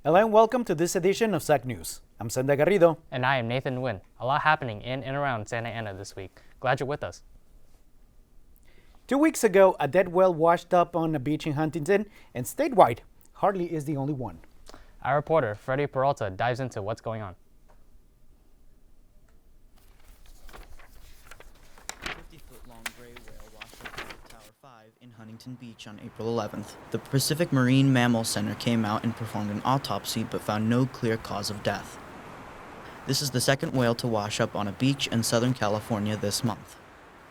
Hello and welcome to this edition of SAC News. I'm Zendy Garrido. And I am Nathan Nguyen. A lot happening in and around Santa Ana this week. Glad you're with us. 2 weeks ago, a dead whale washed up on a beach in Huntington, and statewide, hardly is the only one. Our reporter, Freddie Peralta, dives into what's going on. 50-foot-long gray whale washed up at Tower 5 in Huntington Beach on April 11th. The Pacific Marine Mammal Center came out and performed an autopsy but found no clear cause of death. This is the second whale to wash up on a beach in Southern California this month.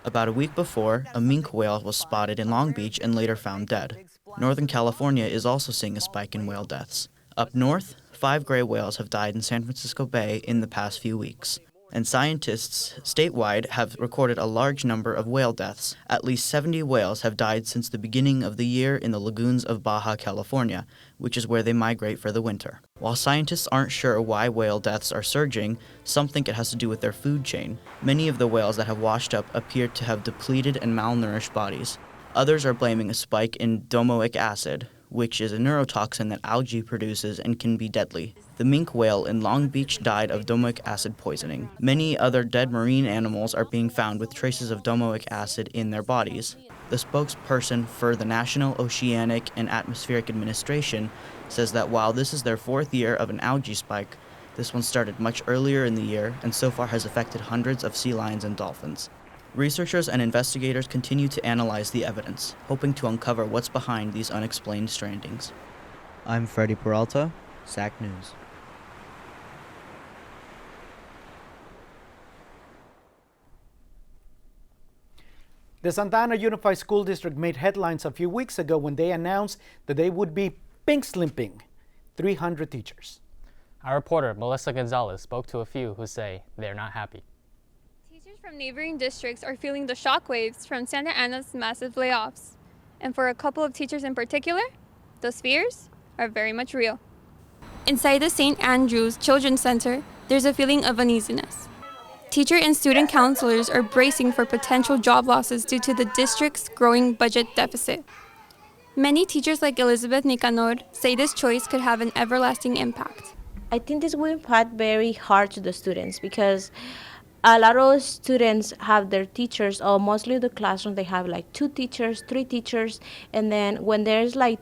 About a week before, a minke whale was spotted in Long Beach and later found dead. Northern California is also seeing a spike in whale deaths. Up north, 5 gray whales have died in San Francisco Bay in the past few weeks. And scientists statewide have recorded a large number of whale deaths. At least 70 whales have died since the beginning of the year in the lagoons of Baja California, which is where they migrate for the winter. While scientists aren't sure why whale deaths are surging, some think it has to do with their food chain. Many of the whales that have washed up appear to have depleted and malnourished bodies. Others are blaming a spike in domoic acid, which is a neurotoxin that algae produces and can be deadly. The minke whale in Long Beach died of domoic acid poisoning. Many other dead marine animals are being found with traces of domoic acid in their bodies. The spokesperson for the National Oceanic and Atmospheric Administration says that while this is their 4th year of an algae spike, this one started much earlier in the year and so far has affected hundreds of sea lions and dolphins. Researchers and investigators continue to analyze the evidence, hoping to uncover what's behind these unexplained strandings. I'm Freddie Peralta, SAC News. The Santa Ana Unified School District made headlines a few weeks ago when they announced that they would be pink slipping 300 teachers. Our reporter, Melissa Gonzalez, spoke to a few who say they're not happy. Teachers from neighboring districts are feeling the shockwaves from Santa Ana's massive layoffs. And for a couple of teachers in particular, those fears are very much real. Inside the St. Andrew's Children's Center, there's a feeling of uneasiness. Teacher and student counselors are bracing for potential job losses due to the district's growing budget deficit. Many teachers like Elizabeth Nicanor say this choice could have an everlasting impact. I think this will impact very hard to the students because a lot of students have their teachers, or mostly the classroom, they have like 2 teachers, 3 teachers, and then when there's like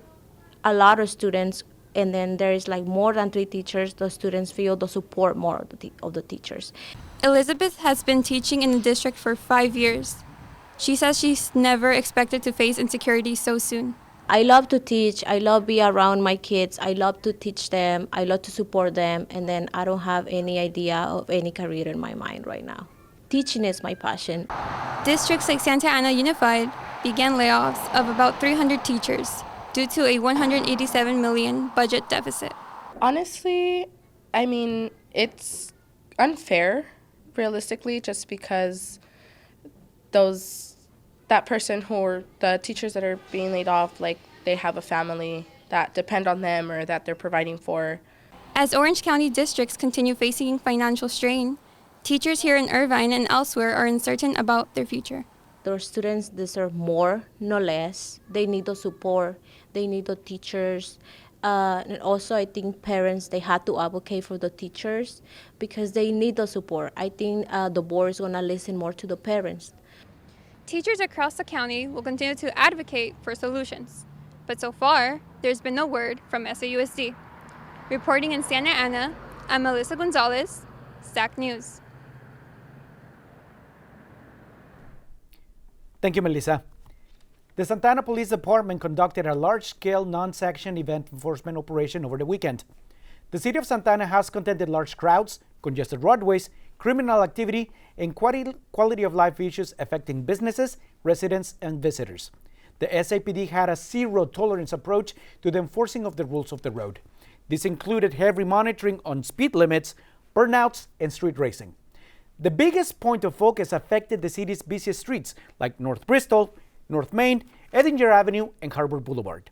a lot of students and then there is like more than 3 teachers, the students feel the support more of the teachers. Elizabeth has been teaching in the district for 5 years. She says she's never expected to face insecurity so soon. I love to teach, I love being around my kids, I love to teach them, I love to support them, and then I don't have any idea of any career in my mind right now. Teaching is my passion. Districts like Santa Ana Unified began layoffs of about 300 teachers due to a $187 million budget deficit. Honestly, I mean, it's unfair, realistically, just because that person or the teachers that are being laid off, like they have a family that depend on them or that they're providing for. As Orange County districts continue facing financial strain, teachers here in Irvine and elsewhere are uncertain about their future. Those students deserve more, no less. They need the support, they need the teachers. And also I think parents, they had to advocate for the teachers because they need the support. I think the board is going to listen more to the parents. Teachers across the county will continue to advocate for solutions. But so far, there's been no word from SAUSD. Reporting in Santa Ana, I'm Melissa Gonzalez, SAC News. Thank you, Melissa. The Santa Ana Police Department conducted a large-scale non-sanction event enforcement operation over the weekend. The city of Santa Ana has contended large crowds, congested roadways, criminal activity, and quality of life issues affecting businesses, residents, and visitors. The SAPD had a zero-tolerance approach to the enforcing of the rules of the road. This included heavy monitoring on speed limits, burnouts, and street racing. The biggest point of focus affected the city's busiest streets, like North Bristol, North Main, Edinger Avenue, and Harbor Boulevard.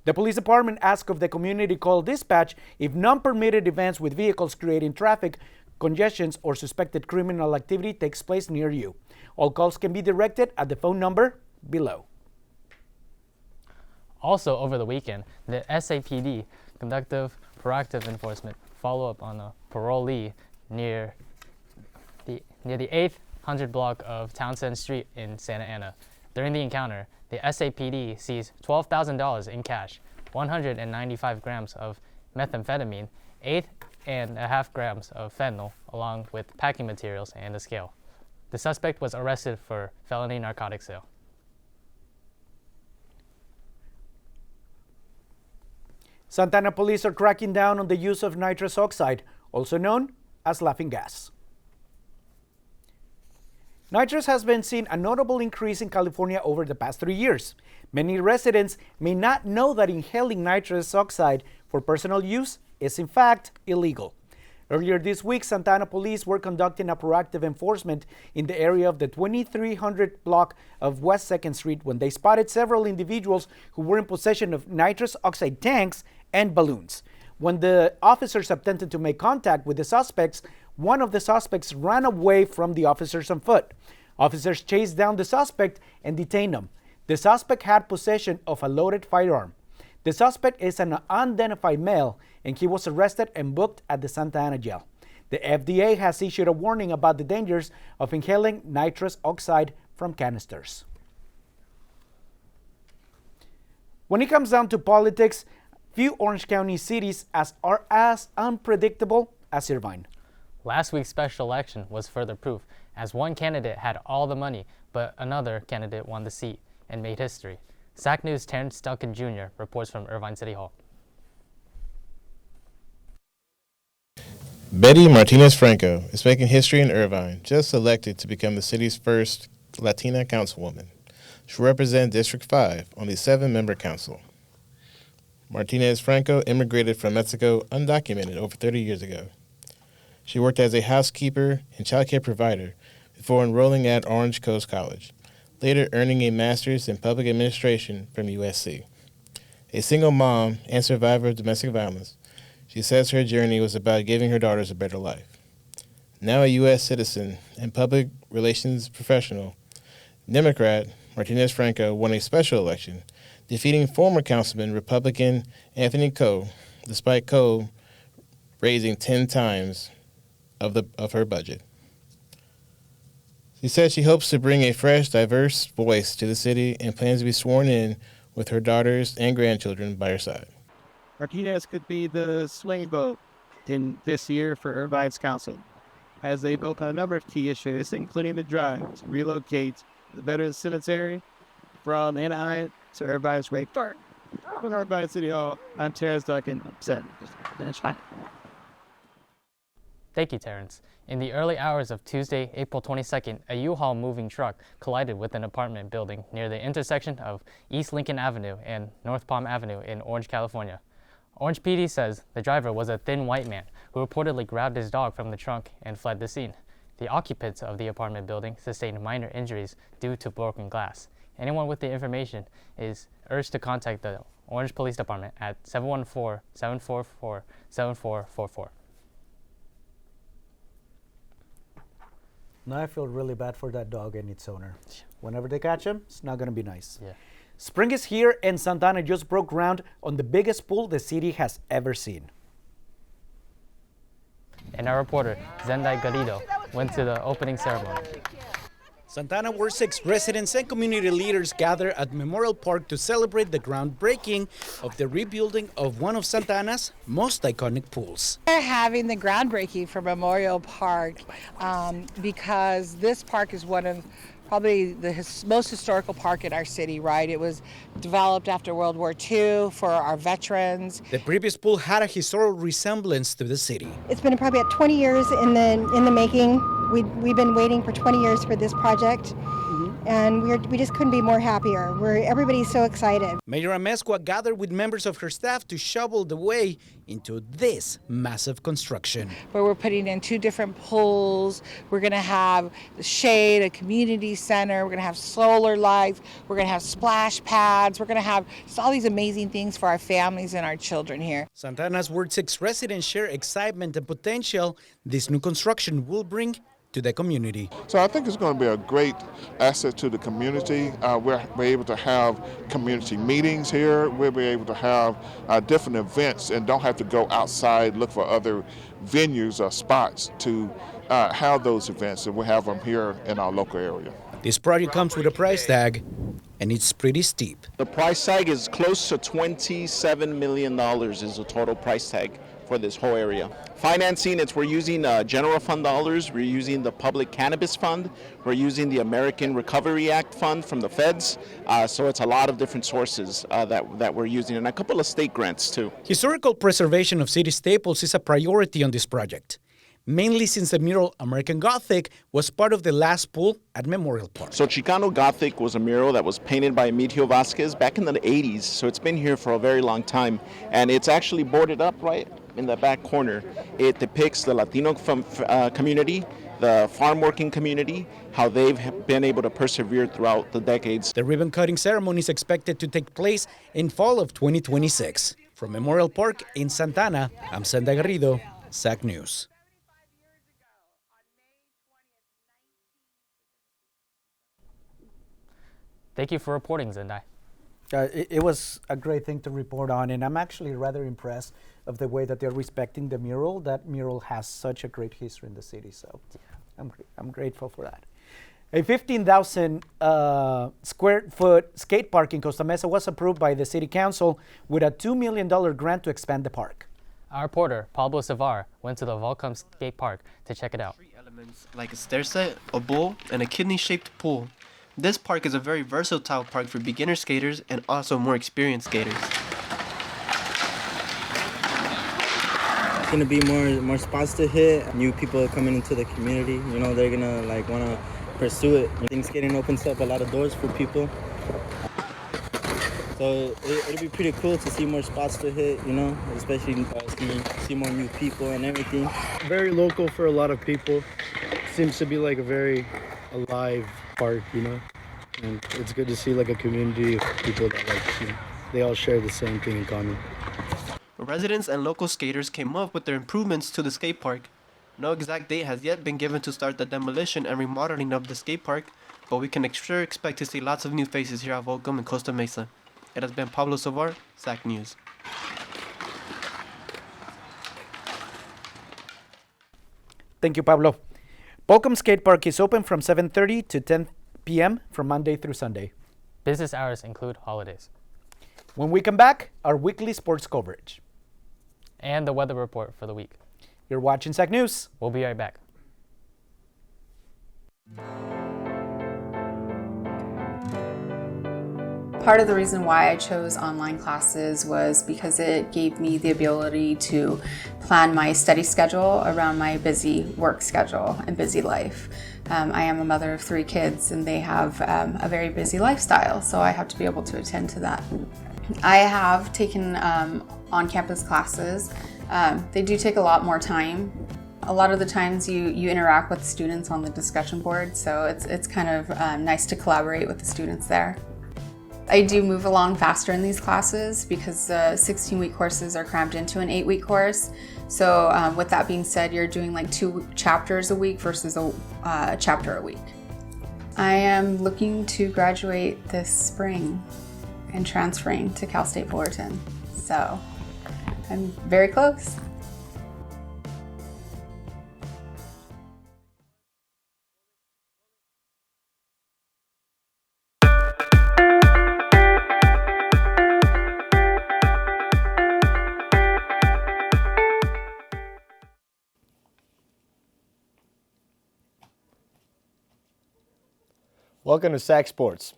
The police department asked of the community call dispatch if non-permitted events with vehicles creating traffic congestions or suspected criminal activity takes place near you. All calls can be directed at the phone number below. Also over the weekend, the SAPD conducted proactive enforcement follow-up on a parolee near the 800 block of Townsend Street in Santa Ana. During the encounter, the SAPD seized $12,000 in cash, 195 grams of methamphetamine, 8.5 grams of fentanyl, along with packing materials and a scale. The suspect was arrested for felony narcotic sale. Santa police are cracking down on the use of nitrous oxide, also known as laughing gas. Nitrous has been seeing a notable increase in California over the past 3 years. Many residents may not know that inhaling nitrous oxide for personal use is in fact illegal. Earlier this week, Santa Ana police were conducting a proactive enforcement in the area of the 2300 block of West 2nd Street when they spotted several individuals who were in possession of nitrous oxide tanks and balloons. When the officers attempted to make contact with the suspects, one of the suspects ran away from the officers on foot. Officers chased down the suspect and detained him. The suspect had possession of a loaded firearm. The suspect is an unidentified male, and he was arrested and booked at the Santa Ana jail. The FDA has issued a warning about the dangers of inhaling nitrous oxide from canisters. When it comes down to politics, few Orange County cities are as unpredictable as Irvine. Last week's special election was further proof, as one candidate had all the money, but another candidate won the seat and made history. SAC News' Terrence Duncan Jr. reports from Irvine City Hall. Betty Martinez-Franco is making history in Irvine, just elected to become the city's first Latina councilwoman. She'll represent District 5 on the 7-member council. Martinez-Franco immigrated from Mexico undocumented over 30 years ago. She worked as a housekeeper and childcare provider before enrolling at Orange Coast College, later earning a master's in public administration from USC. A single mom and survivor of domestic violence, she says her journey was about giving her daughters a better life. Now a U.S. citizen and public relations professional, Democrat Martinez-Franco won a special election, defeating former councilman Republican Anthony Coe, despite Coe raising 10 times of her budget. She said she hopes to bring a fresh, diverse voice to the city and plans to be sworn in with her daughters and grandchildren by her side. Martinez could be the swing vote in this year for Irvine's council, as they vote on a number of key issues, including the drive to relocate the Veterans Cemetery from Anaheim to Irvine's Great Park. From Irvine City Hall, I'm Terrence Duncan. That's fine. Thank you, Terrence. In the early hours of Tuesday, April 22nd, a U-Haul moving truck collided with an apartment building near the intersection of East Lincoln Avenue and North Palm Avenue in Orange, California. Orange PD says the driver was a thin white man who reportedly grabbed his dog from the trunk and fled the scene. The occupants of the apartment building sustained minor injuries due to broken glass. Anyone with the information is urged to contact the Orange Police Department at 714-744-7444. Now I feel really bad for that dog and its owner. Whenever they catch him, it's not going to be nice. Yeah. Spring is here, and Santa Ana just broke ground on the biggest pool the city has ever seen. And our reporter, Zendy Garrido, went to the opening ceremony. Santa Ana Ward 6 residents and community leaders gather at Memorial Park to celebrate the groundbreaking of the rebuilding of one of Santa Ana's most iconic pools. We're having the groundbreaking for Memorial Park because this park is one of probably the most historical park in our city, right? It was developed after World War II for our veterans. The previous pool had a historical resemblance to the city. It's been probably about 20 years in the making. We've been waiting for 20 years for this project, and we just couldn't be more happier. Everybody's so excited. Mayor Amezcua gathered with members of her staff to shovel the way into this massive construction. Where we're putting in 2 different pools. We're going to have the shade, a community center. We're going to have solar lights. We're going to have splash pads. We're going to have just all these amazing things for our families and our children here. Santa Ana's Ward 6 residents share excitement and potential this new construction will bring to the community. So I think it's going to be a great asset to the community. We're able to have community meetings here. We'll be able to have different events and don't have to go outside, look for other venues or spots to have those events, and we have them here in our local area. This project comes with a price tag, and it's pretty steep. The price tag is close to $27 million is the total price tag for this whole area. Financing, we're using general fund dollars, we're using the Public Cannabis Fund, we're using the American Recovery Act Fund from the feds, so it's a lot of different sources that we're using, and a couple of state grants too. Historical preservation of city staples is a priority on this project, mainly since the mural American Gothic was part of the last pool at Memorial Park. So Chicano Gothic was a mural that was painted by Emilio Vasquez back in the 80s, so it's been here for a very long time, and it's actually boarded up right in the back corner. It depicts the Latino community, the farm working community, how they've been able to persevere throughout the decades. The ribbon cutting ceremony is expected to take place in fall of 2026. From Memorial Park in Santana, I'm Zendy Garrido, SAC News. Thank you for reporting, Zendy. It was a great thing to report on, and I'm actually rather impressed of the way that they're respecting the mural. That mural has such a great history in the city, so I'm grateful for that. A 15,000 square foot skate park in Costa Mesa was approved by the city council with a $2 million grant to expand the park. Our reporter, Pablo Savar, went to the Volcom skate park to check it out. Three elements like a stair set, a bowl, and a kidney-shaped pool. This park is a very versatile park for beginner skaters and also more experienced skaters. It's gonna be more spots to hit. New people coming into the community, you know, they're gonna want to pursue it. I think skating opens up a lot of doors for people. So it'll be pretty cool to see more spots to hit, you know, especially see more new people and everything. Very local for a lot of people. Seems to be like a very alive park, you know, and it's good to see like a community of people that they all share the same thing in common. Residents and local skaters came up with their improvements to the skate park. No exact date has yet been given to start the demolition and remodeling of the skate park, but we can sure expect to see lots of new faces here at Volcom and Costa Mesa. It has been Pablo Savar, SAC News. Thank you, Pablo. Volcom Skate Park is open from 7:30 to 10 p.m. from Monday through Sunday. Business hours include holidays. When we come back, our weekly sports coverage. And the weather report for the week. You're watching SAC News. We'll be right back. Part of the reason why I chose online classes was because it gave me the ability to plan my study schedule around my busy work schedule and busy life. I am a mother of 3 kids and they have a very busy lifestyle, so I have to be able to attend to that. I have taken on-campus classes. They do take a lot more time. A lot of the times you interact with students on the discussion board, so it's kind of nice to collaborate with the students there. I do move along faster in these classes because the 16-week courses are crammed into an 8-week course. So with that being said, you're doing like 2 chapters a week versus a chapter a week. I am looking to graduate this spring and transferring to Cal State Fullerton. So I'm very close. Welcome to SAC Sports.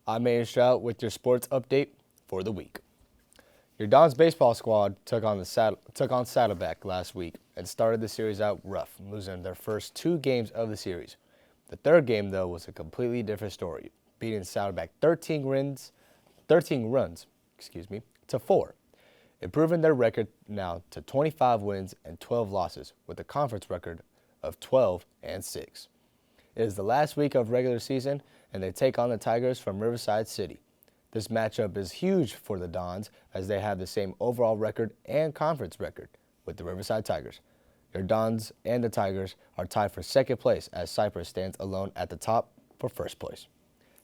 I'm Mayan Strout with your sports update for the week. Your Dons baseball squad took on Saddleback last week and started the series out rough, losing their first 2 games of the series. The third game, though, was a completely different story, beating Saddleback 13 runs to 4, improving their record now to 25 wins and 12 losses with a conference record of 12-6. It is the last week of regular season, and they take on the Tigers from Riverside City. This matchup is huge for the Dons as they have the same overall record and conference record with the Riverside Tigers. Your Dons and the Tigers are tied for second place as Cypress stands alone at the top for first place.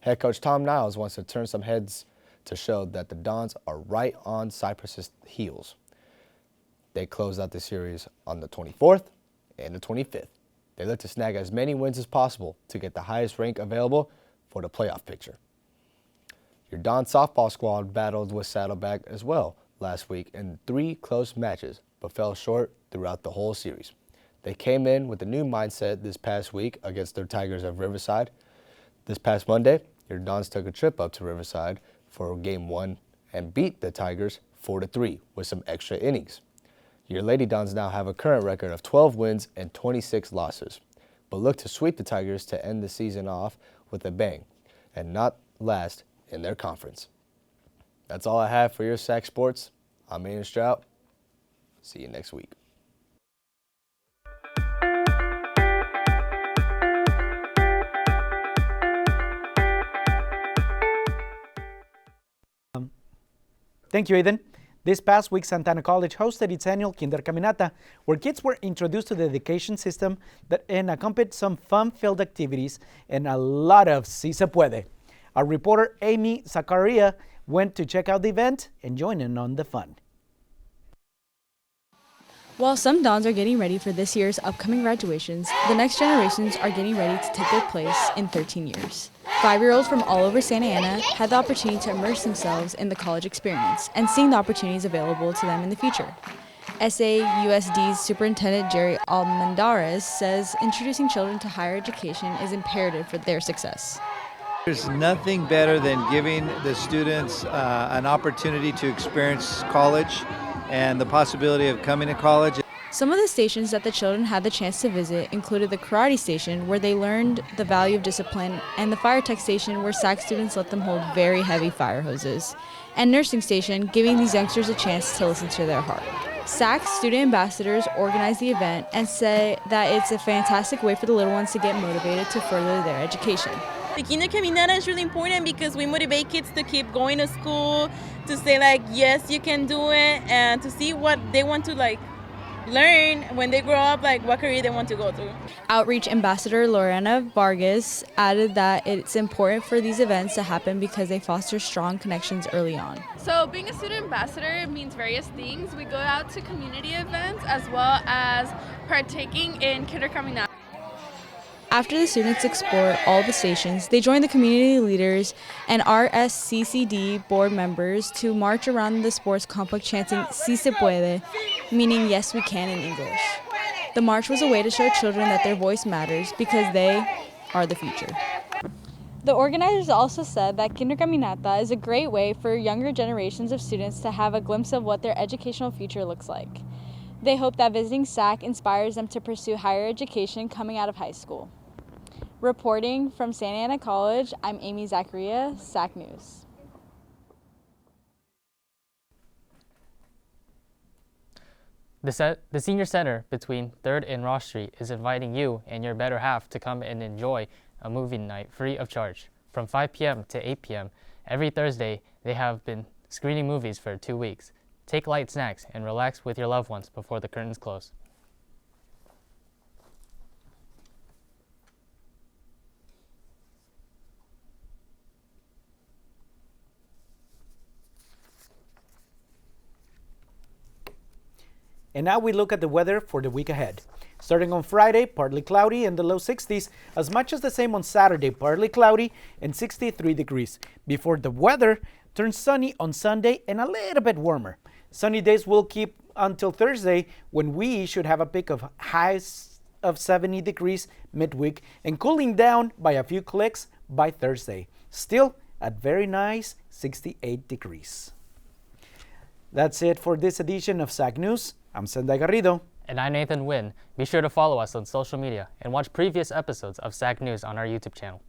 Head coach Tom Niles wants to turn some heads to show that the Dons are right on Cypress's heels. They closed out the series on the 24th and the 25th. They look to snag as many wins as possible to get the highest rank available for the playoff picture. Your Don softball squad battled with Saddleback as well last week in 3 close matches, but fell short throughout the whole series. They came in with a new mindset this past week against their Tigers of Riverside. This past Monday, your Dons took a trip up to Riverside for Game 1 and beat the Tigers 4-3 with some extra innings. Your Lady Dons now have a current record of 12 wins and 26 losses, but look to sweep the Tigers to end the season off with a bang and not last in their conference. That's all I have for your SAC Sports. I'm Ian Strout. See you next week. Thank you, Aiden. This past week, Santana College hosted its annual Kinder Caminata, where kids were introduced to the education system and accompanied some fun-filled activities and a lot of Si Se Puede. Our reporter, Amy Zakaria, went to check out the event and join in on the fun. While some Dons are getting ready for this year's upcoming graduations, the next generations are getting ready to take their place in 13 years. 5-year-olds from all over Santa Ana had the opportunity to immerse themselves in the college experience and seeing the opportunities available to them in the future. SAUSD's Superintendent Jerry Almendarez says introducing children to higher education is imperative for their success. There's nothing better than giving the students an opportunity to experience college and the possibility of coming to college. Some of the stations that the children had the chance to visit included the karate station, where they learned the value of discipline, and the fire tech station, where SAC students let them hold very heavy fire hoses, and nursing station, giving these youngsters a chance to listen to their heart. SAC student ambassadors organized the event and say that it's a fantastic way for the little ones to get motivated to further their education. The Kinder Caminata is really important because we motivate kids to keep going to school, to say like, yes, you can do it, and to see what they want to learn when they grow up, like what career they want to go to. Outreach Ambassador Lorena Vargas added that it's important for these events to happen because they foster strong connections early on. So being a student ambassador means various things. We go out to community events as well as partaking in Kinder Caminata. After the students explored all the stations, they joined the community leaders and RSCCD board members to march around the sports complex chanting Si Se Puede, meaning yes we can in English. The march was a way to show children that their voice matters because they are the future. The organizers also said that Kinder Caminata is a great way for younger generations of students to have a glimpse of what their educational future looks like. They hope that visiting SAC inspires them to pursue higher education coming out of high school. Reporting from Santa Ana College, I'm Amy Zakaria, SAC News. The Senior Center between 3rd and Ross Street is inviting you and your better half to come and enjoy a movie night free of charge. From 5 p.m. to 8 p.m. every Thursday, they have been screening movies for 2 weeks. Take light snacks and relax with your loved ones before the curtains close. And now we look at the weather for the week ahead. Starting on Friday, partly cloudy in the low 60s, as much as the same on Saturday, partly cloudy and 63 degrees, before the weather turns sunny on Sunday and a little bit warmer. Sunny days will keep until Thursday, when we should have a peak of highs of 70 degrees midweek and cooling down by a few clicks by Thursday. Still at very nice 68 degrees. That's it for this edition of SAC News. I'm Zendy Garrido. And I'm Nguyen. Be sure to follow us on social media and watch previous episodes of SAC News on our YouTube channel.